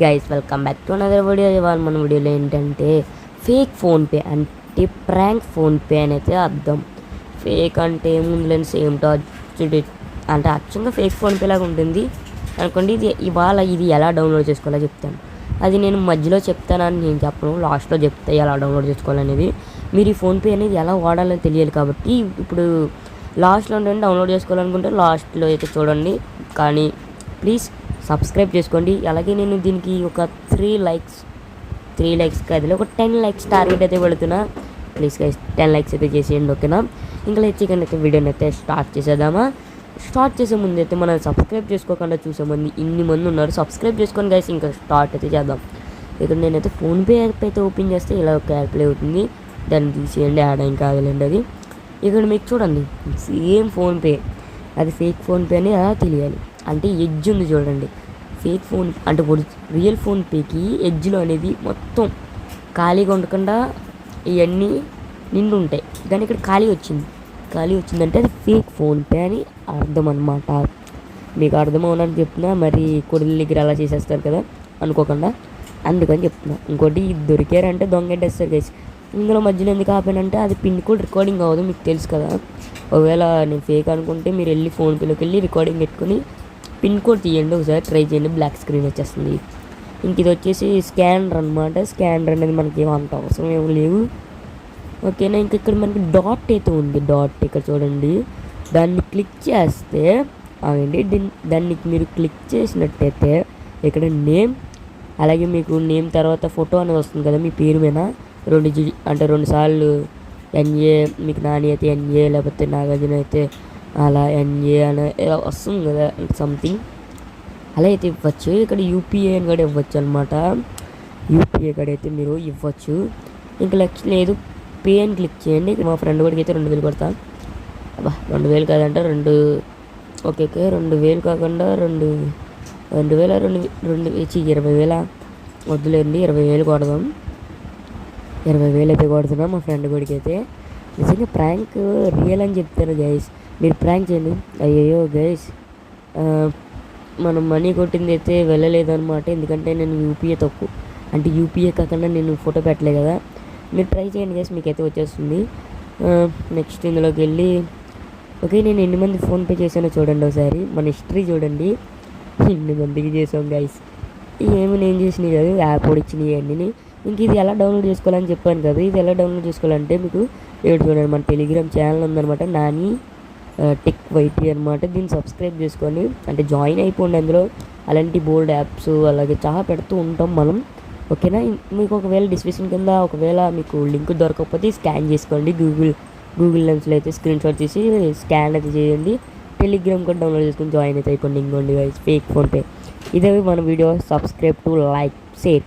Guys welcome back to another video. ఇవాళ మన వీడియోలో ఏంటంటే ఫేక్ ఫోన్పే అంటే ప్రాంక్ ఫోన్పే అని అయితే అర్థం. ఫేక్ అంటే ఏముంది సేమ్ టు అంటే అచ్చంగా ఫేక్ ఫోన్పే లాగా ఉంటుంది అనుకోండి. ఇది ఎలా డౌన్లోడ్ చేసుకోవాలో చెప్తాను. అది నేను మధ్యలో చెప్తానని నేను చెప్పను, లాస్ట్లో చెప్తా ఎలా డౌన్లోడ్ చేసుకోవాలనేది. మీరు ఈ ఫోన్పే అనేది ఎలా వాడాలని తెలియాలి కాబట్టి ఇప్పుడు లాస్ట్లో ఉండండి. డౌన్లోడ్ చేసుకోవాలనుకుంటే లాస్ట్లో అయితే చూడండి, కానీ ప్లీజ్ సబ్స్క్రైబ్ చేసుకోండి. అలాగే నేను దీనికి ఒక 3 లైక్స్ కాదు, ఒక 10 లైక్స్ టార్గెట్ అయితే పెడుతున్నా. ప్లీజ్ గైస్ 10 లైక్స్ అయితే చేసేయండి, ఓకేనా? ఇంకా లేచికండి అయితే వీడియోని అయితే స్టార్ట్ చేసేద్దామా. స్టార్ట్ చేసే ముందు అయితే మనం సబ్స్క్రైబ్ చేసుకోకుండా చూసే మంది ఇన్ని మంది ఉన్నారు. సబ్స్క్రైబ్ చేసుకొని గైస్ ఇంకా స్టార్ట్ అయితే చేద్దాం. ఇక్కడ నేనైతే ఫోన్పే యాప్ అయితే ఓపెన్ చేస్తే ఇలా ఒక యాప్ ప్లే అవుతుంది. దాన్ని తీసేయండి, యాడ్ ఏం కావాలండి అది. ఇక్కడ మీకు చూడండి సేమ్ ఫోన్పే, అది ఫేక్ ఫోన్పే అని అలా తెలియాలి. అంటే ఎడ్జ్ ఉంది చూడండి, ఫేక్ ఫోన్ అంటే రియల్ ఫోన్పేకి ఎడ్జ్లో అనేది మొత్తం ఖాళీగా ఉండకుండా ఇవన్నీ నిండు ఉంటాయి, కానీ ఇక్కడ ఖాళీ వచ్చిందంటే అది ఫేక్ ఫోన్పే అని అర్థం అనమాట. మీకు అర్థం అవునని చెప్తున్నా, మరి కొడుల దగ్గర అలా చేసేస్తారు కదా అనుకోకుండా, అందుకని చెప్తున్నా. ఇంకోటి దొరికారంటే దొంగెట్టేస్తారు గైస్. ఇందులో మధ్యలో ఎందుకు ఆపానంటే అది పిన్ కోడ్ రికార్డింగ్ అవ్వదు, మీకు తెలుసు కదా. ఒకవేళ నేను ఫేక్ అనుకుంటే మీరు వెళ్ళి ఫోన్పేలోకి వెళ్ళి రికార్డింగ్ పెట్టుకుని పిన్ కోడ్ తీయండి, ఒకసారి ట్రై చేయండి, బ్లాక్ స్క్రీన్ వచ్చేస్తుంది. ఇంక ఇది వచ్చేసి స్కానర్ అనమాట. స్కానర్ అనేది మనకి ఏమంత అవసరం ఏమి లేవు, ఓకేనా? ఇంక ఇక్కడ మనకి డాట్ అయితే ఉంది, డాట్ ఇక్కడ చూడండి. దాన్ని క్లిక్ చేస్తే అవండి, దాన్ని మీరు క్లిక్ చేసినట్టయితే ఇక్కడ నేమ్, అలాగే మీకు నేమ్ తర్వాత ఫోటో అనేది వస్తుంది కదా మీ పేరు మీద. అంటే 2 సార్లు ఎన్ఏ, మీకు నాని అయితే ఎన్ఏ, లేకపోతే నాగార్జున అయితే అలా ఎన్ఏ అని వస్తుంది కదా, సంథింగ్ అలా అయితే ఇవ్వచ్చు. ఇక్కడ యూపీఐ అని కూడా ఇవ్వచ్చు అనమాట. యూపీఐ కూడా అయితే మీరు ఇవ్వచ్చు. ఇంకా లేదు, పే అని క్లిక్ చేయండి. మా ఫ్రెండ్ కూడా అయితే 2000 కొడతా. 2000 కాదంటే 2000 కాకుండా 20,000 వద్దులేండి, 20,000 కొడదాం. 20,000 అయితే కొడుతున్నాం మా ఫ్రెండ్ కొడికి అయితే. నిజంగా ప్రాంక్ రియల్ అని చెప్తారు గైస్, మీరు ప్రాంక్ చేయండి. అయ్యో గైస్, మనం మనీ కొట్టింది అయితే వెళ్ళలేదన్నమాట, ఎందుకంటే నేను యూపీఐ తక్కువ, అంటే యూపీఐ కాకుండా నేను ఫోటో పెట్టలే కదా. మీరు ట్రై చేయండి గైస్, మీకైతే వచ్చేస్తుంది. నెక్స్ట్ ఇందులోకి వెళ్ళి ఓకే, నేను ఎన్ని మంది ఫోన్పే చేశానో చూడండి ఒకసారి, మన హిస్టరీ చూడండి. ఎన్ని మందికి చేసాం గైస్, ఏమి నేను చేసినవి కాదు, యాప్ కూడా ఇచ్చినవి అన్నీ. ఇంక ఇది ఎలా డౌన్లోడ్ చేసుకోవాలని చెప్పాను కదా. ఇది ఎలా డౌన్లోడ్ చేసుకోవాలంటే మీకు ఇక్కడ చూడండి, మన టెలిగ్రామ్ ఛానల్ ఉందన్నమాట, నాని టెక్ వైటీ అనమాట. దీన్ని సబ్స్క్రైబ్ చేసుకొని అంటే జాయిన్ అయిపోండి. అందులో అలాంటి బోల్డ్ యాప్స్ అలాగే చాలా పెడుతూ ఉంటాం మనం, ఓకేనా? మీకు ఒకవేళ డిస్క్రిప్షన్ కింద ఒకవేళ మీకు లింక్ దొరకకపోతే స్కాన్ చేసుకోండి. గూగుల్ లెన్స్లో అయితే స్క్రీన్ షాట్ తీసి స్కాన్ అయితే చేయండి. టెలిగ్రామ్ కూడా డౌన్లోడ్ చేసుకొని జాయిన్ అయితే అయిపోండి. ఇంకోండి గైస్ ఫేక్ ఫోన్పే. ఇదే మన video. Subscribe to like share.